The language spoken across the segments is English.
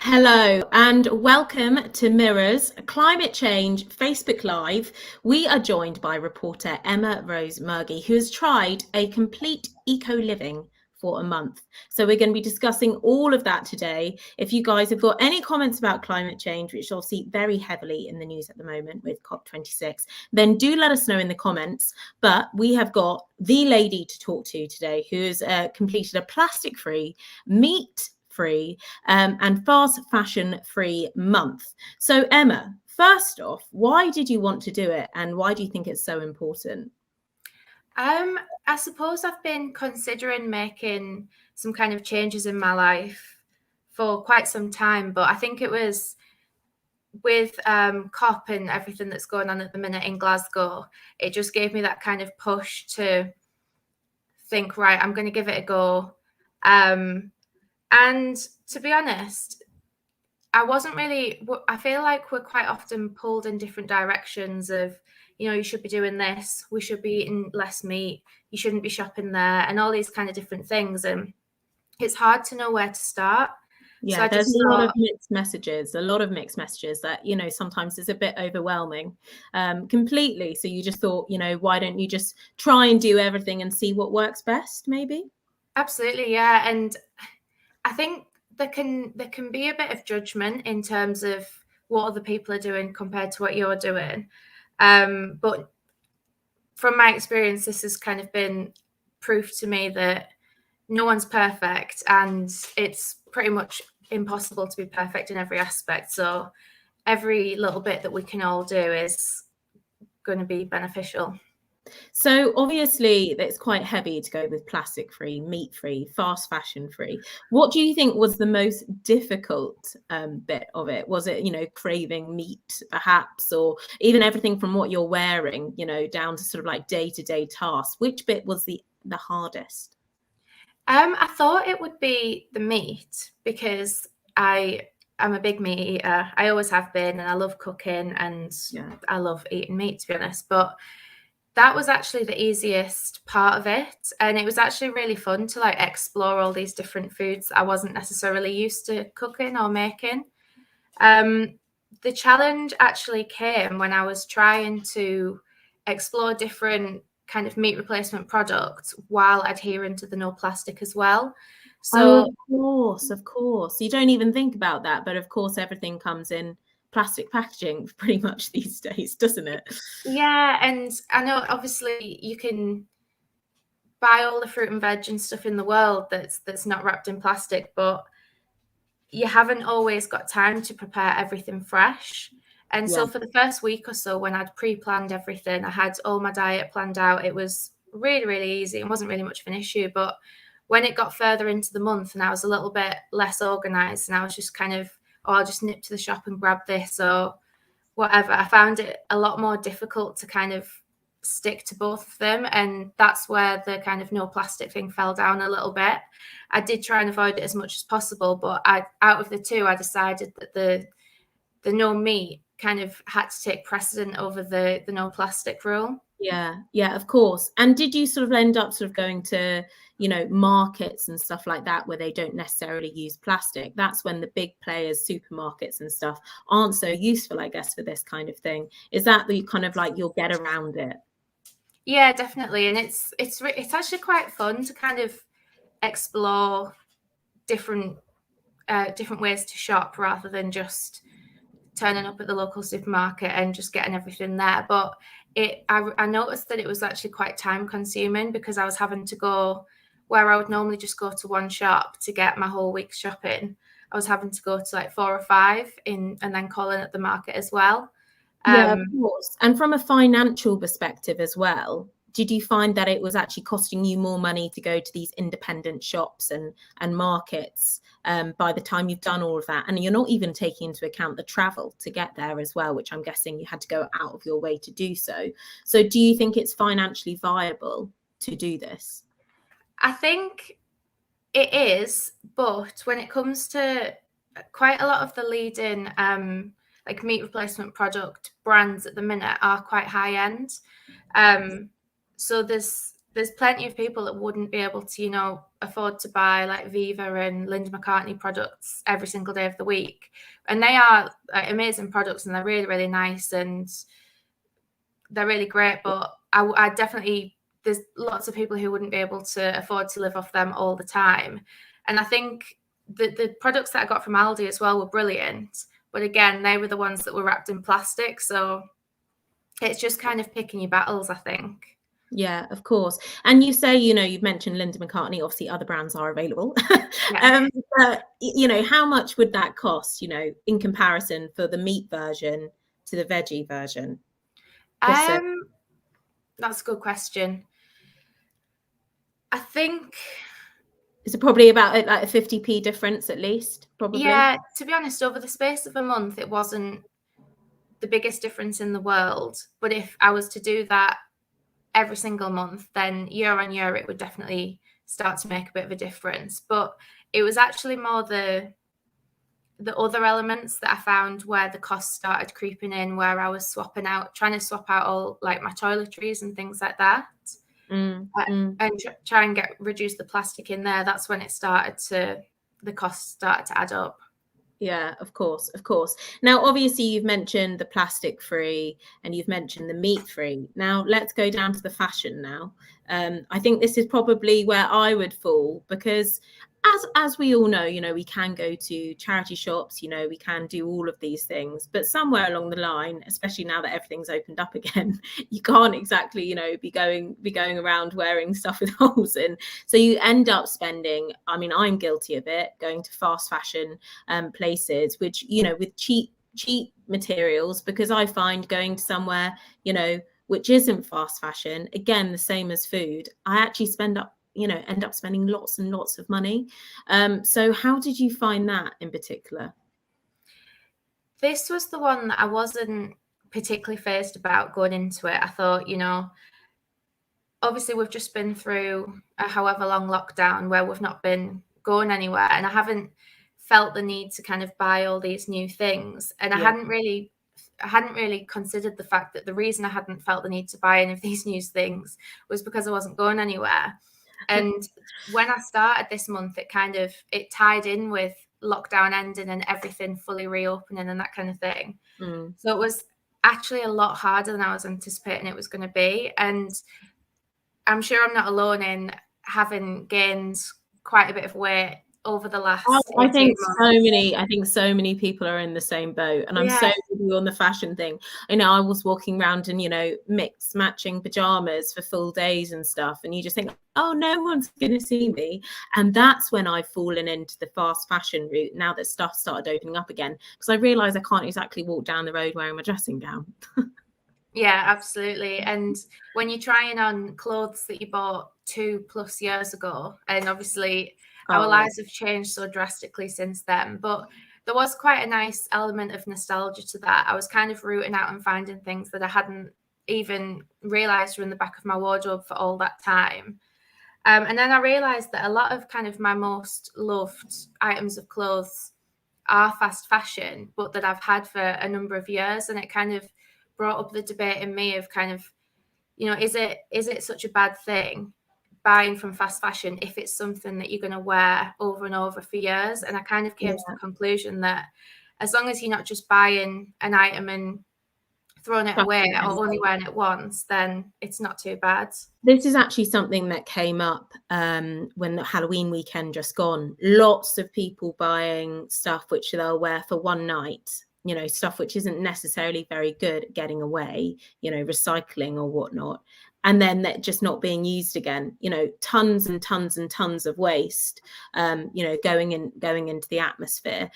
Hello and welcome to Mirror's Climate Change Facebook Live. We are joined by reporter Emma Rosemurgey, who has tried a complete eco-living for a month. So we're going to be discussing all of that today. If you guys have got any comments about climate change, which you'll see very heavily in the news at the moment with COP26, then do let us know in the comments. But we have got the lady to talk to today who has completed a plastic-free, meat-free and fast fashion free month. So Emma, first off, why did you want to do it and why do you think it's so important? I suppose I've been considering making some kind of changes in my life for quite some time, but I think it was with COP and everything that's going on at the minute in Glasgow, it just gave me that kind of push to think, right, I'm going to give it a go. And to be honest, I feel like we're quite often pulled in different directions of, you should be doing this, we should be eating less meat, you shouldn't be shopping there, and all these kind of different things. And it's hard to know where to start. Yeah, So I there's just a lot of thought, mixed messages, that, sometimes is a bit overwhelming completely. So you just thought, why don't you just try and do everything and see what works best, maybe? absolutely, yeah. And I think there can be a bit of judgment in terms of what other people are doing compared to what you're doing. But from my experience, this has kind of been proof to me that no one's perfect and it's pretty much impossible to be perfect in every aspect. So every little bit that we can all do is going to be beneficial. So obviously it's quite heavy to go with plastic free, meat free, fast fashion free. What do you think was the most difficult bit of it? Was it, craving meat perhaps, or even everything from what you're wearing, down to sort of like day-to-day tasks? Which bit was the hardest? I thought it would be the meat because I'm a big meat eater. I always have been, and I love cooking and I love eating meat, to be honest. But that was actually the easiest part of it. And it was actually really fun to like explore all these different foods I wasn't necessarily used to cooking or making. The challenge actually came when I was trying to explore different kind of meat replacement products while adhering to the no plastic as well. Oh, So of course. You don't even think about that, but of course everything comes in plastic packaging pretty much these days, doesn't it? yeah, and I know obviously you can buy all the fruit and veg and stuff in the world that's not wrapped in plastic, but you haven't always got time to prepare everything fresh. And Yeah. so for the first week or so, when I'd pre-planned everything, I had all my diet planned out. It was really, really easy. It wasn't really much of an issue. But when it got further into the month and I was a little bit less organized and I was just kind of, oh, I'll just nip to the shop and grab this or whatever, I found it a lot more difficult to kind of stick to both of them. And that's where the kind of no plastic thing fell down a little bit. I did try and avoid it as much as possible, but out of the two, I decided that the no meat kind of had to take precedent over the no plastic rule. Yeah, of course. And did you sort of end up sort of going to, markets and stuff like that where they don't necessarily use plastic? That's when the big players, supermarkets and stuff, aren't so useful, I guess, for this kind of thing. Is that you kind of like you'll get around it? Yeah, definitely. And it's actually quite fun to kind of explore different different ways to shop rather than just turning up at the local supermarket and just getting everything there. But I noticed that it was actually quite time consuming because I was having to go where I would normally just go to one shop to get my whole week's shopping. I was having to go to like 4 or 5 and then calling at the market as well. Yeah, of course. And from a financial perspective as well, did you find that it was actually costing you more money to go to these independent shops and markets by the time you've done all of that? And you're not even taking into account the travel to get there as well, which I'm guessing you had to go out of your way to do so. So do you think it's financially viable to do this? I think it is, but when it comes to quite a lot of the leading like meat replacement product brands at the minute are quite high end. So there's plenty of people that wouldn't be able to, you know, afford to buy like Viva and Linda McCartney products every single day of the week. And they are like, amazing products, and they're really, really nice, and they're really great. But I definitely, there's lots of people who wouldn't be able to afford to live off them all the time. And I think the products that I got from Aldi as well were brilliant. But again, they were the ones that were wrapped in plastic. So it's just kind of picking your battles, I think. Yeah, of course. And you say, you know, you've mentioned Linda McCartney, obviously other brands are available. Yeah. But, you know, how much would that cost, you know, in comparison for the meat version to the veggie version? Just so, That's a good question. I think, is it probably about like a 50p difference at least, probably? yeah, to be honest, over the space of a month, it wasn't the biggest difference in the world. But if I was to do that every single month, then year on year, it would definitely start to make a bit of a difference. But it was actually more the other elements that I found where the costs started creeping in, where I was trying to swap out all like my toiletries and things like that. And try and reduce the plastic in there. That's when the costs started to add up. Yeah, of course, of course. Now, obviously, you've mentioned the plastic free and you've mentioned the meat free. Now, let's go down to the fashion now. I think this is probably where I would fall, because as we all know, you know, we can go to charity shops, you know, we can do all of these things, but somewhere along the line, especially now that everything's opened up again, you can't exactly, you know, be going around wearing stuff with holes in. So you end up spending, I mean, I'm guilty of it, going to fast fashion places, which, you know, with cheap materials, because I find going to somewhere, you know, which isn't fast fashion, again, the same as food, I actually end up spending lots and lots of money. So how did you find that in particular? This was the one that I wasn't particularly phased about going into it. I thought, you know, obviously we've just been through a however long lockdown where we've not been going anywhere, and I haven't felt the need to kind of buy all these new things. And I hadn't really considered the fact that the reason I hadn't felt the need to buy any of these new things was because I wasn't going anywhere. And when I started this month, it tied in with lockdown ending and everything fully reopening and that kind of thing. So it was actually a lot harder than I was anticipating it was going to be. And I'm sure I'm not alone in having gained quite a bit of weight over the last 18 months. I think so many people are in the same boat, and I'm Yeah. so with you on the fashion thing. I know I was walking around in, you know, mixed matching pajamas for full days and stuff, and you just think, oh, no one's going to see me. And that's when I've fallen into the fast fashion route now that stuff started opening up again, because I realized I can't exactly walk down the road wearing my dressing gown. Yeah, absolutely. And when you're trying on clothes that you bought 2+ years ago, and obviously our lives have changed so drastically since then, but there was quite a nice element of nostalgia to that. I was kind of rooting out and finding things that I hadn't even realized were in the back of my wardrobe for all that time. And then I realized that a lot of kind of my most loved items of clothes are fast fashion, but that I've had for a number of years. And it kind of brought up the debate in me of kind of, you know, is it such a bad thing buying from fast fashion if it's something that you're going to wear over and over for years? And I kind of came to the conclusion that as long as you're not just buying an item and throwing it away or only wearing it once, then it's not too bad. This is actually something that came up when the Halloween weekend just gone. Lots of people buying stuff which they'll wear for one night, you know, stuff which isn't necessarily very good at getting away, you know, recycling or whatnot. And then that just not being used again, you know, tons and tons and tons of waste, you know, going into the atmosphere.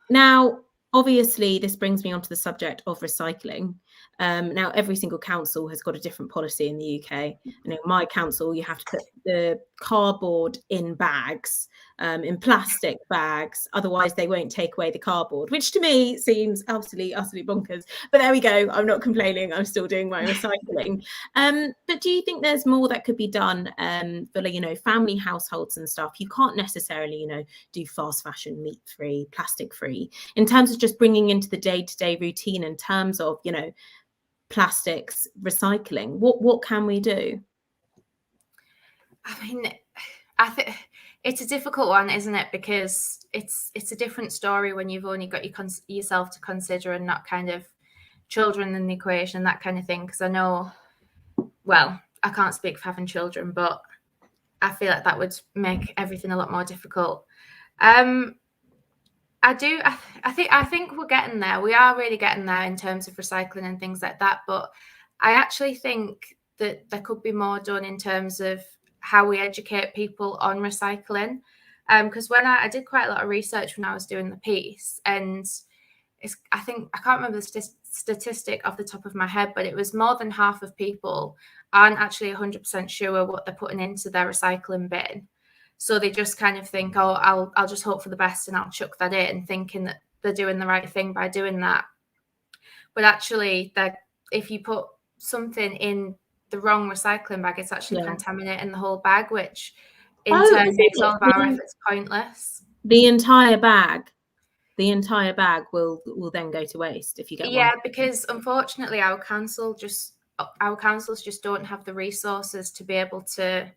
Now, obviously, this brings me onto the subject of recycling. Now, every single council has got a different policy in the UK. You know, my council, you have to put the cardboard in bags, in plastic bags. Otherwise, they won't take away the cardboard, which to me seems absolutely bonkers. But there we go. I'm not complaining. I'm still doing my recycling. But do you think there's more that could be done for, you know, family households and stuff? You can't necessarily, you know, do fast fashion, meat free, plastic free, in terms of just bringing into the day-to-day routine in terms of, you know, plastics recycling. What can we do? I mean, I think it's a difficult one, isn't it? Because it's a different story when you've only got yourself to consider and not kind of children in the equation and that kind of thing. Because I know, well, I can't speak for having children, but I feel like that would make everything a lot more difficult. I do. I think we're getting there. We are really getting there in terms of recycling and things like that. But I actually think that there could be more done in terms of how we educate people on recycling. Because when I did quite a lot of research when I was doing the piece, and I can't remember the statistic off the top of my head, but it was more than half of people aren't actually 100% sure what they're putting into their recycling bin. So they just kind of think, oh, I'll just hope for the best and I'll chuck that in, thinking that they're doing the right thing by doing that. But actually, if you put something in the wrong recycling bag, it's actually contaminating the whole bag, which in turn makes all of our efforts pointless. The entire bag will then go to waste if you get one. Yeah, because unfortunately our councils just don't have the resources to be able to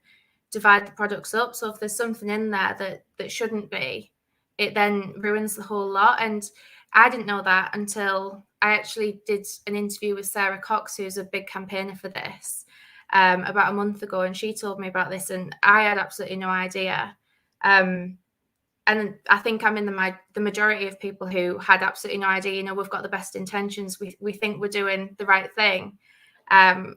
divide the products up. So if there's something in there that shouldn't be, it then ruins the whole lot. And I didn't know that until I actually did an interview with Sarah Cox, who's a big campaigner for this, about a month ago, and she told me about this, and I had absolutely no idea. And I think I'm in the majority of people who had absolutely no idea. You know, we've got the best intentions. We think we're doing the right thing, and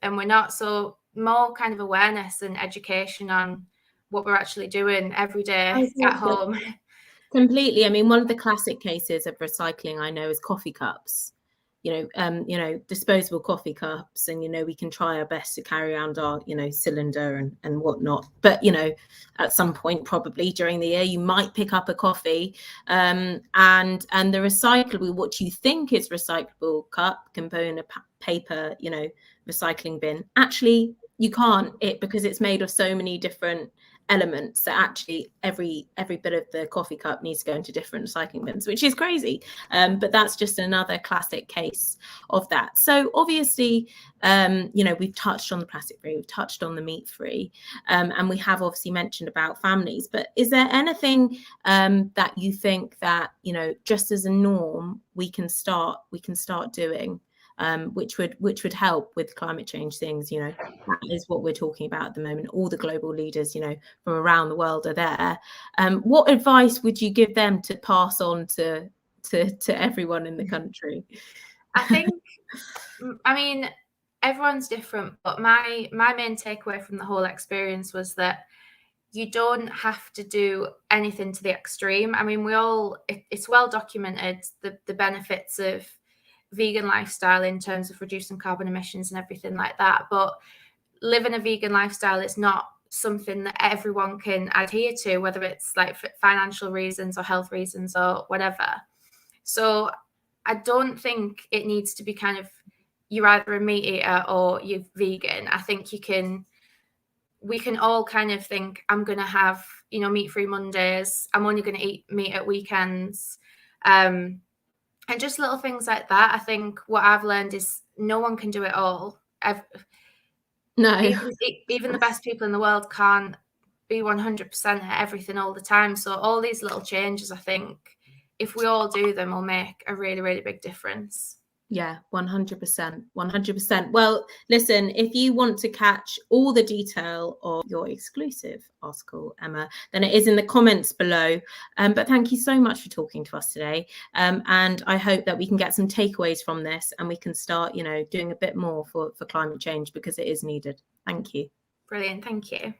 we're not. So more kind of awareness and education on what we're actually doing every day at home. Completely. I mean, one of the classic cases of recycling I know is coffee cups. Disposable coffee cups, and we can try our best to carry around our cylinder and whatnot, but at some point probably during the year you might pick up a coffee and the recyclable, what you think is recyclable cup can go in a paper recycling bin. Actually you can't, because it's made of so many different elements that actually every bit of the coffee cup needs to go into different recycling bins, which is crazy. But that's just another classic case of that. So obviously, we've touched on the plastic free, we've touched on the meat free, and we have obviously mentioned about families. But is there anything that you think that just as a norm we can start doing? Which would help with climate change things. That is what we're talking about at the moment. All the global leaders, from around the world are there. What advice would you give them to pass on to everyone in the country? I mean, everyone's different, but my main takeaway from the whole experience was that you don't have to do anything to the extreme. I mean, it's well documented, the benefits of vegan lifestyle in terms of reducing carbon emissions and everything like that. But living a vegan lifestyle is not something that everyone can adhere to, whether it's like for financial reasons or health reasons or whatever. So I don't think it needs to be kind of, you're either a meat eater or you're vegan. I think we can all kind of think, I'm going to have, meat-free Mondays. I'm only going to eat meat at weekends. And just little things like that. I think what I've learned is no one can do it all. No. Even the best people in the world can't be 100% at everything all the time. So all these little changes, I think, if we all do them, will make a really, really big difference. Yeah, 100%, 100%. Well, listen, if you want to catch all the detail of your exclusive article, Emma, then it is in the comments below. But thank you so much for talking to us today. And I hope that we can get some takeaways from this and we can start, doing a bit more for climate change, because it is needed. Thank you. Brilliant. Thank you.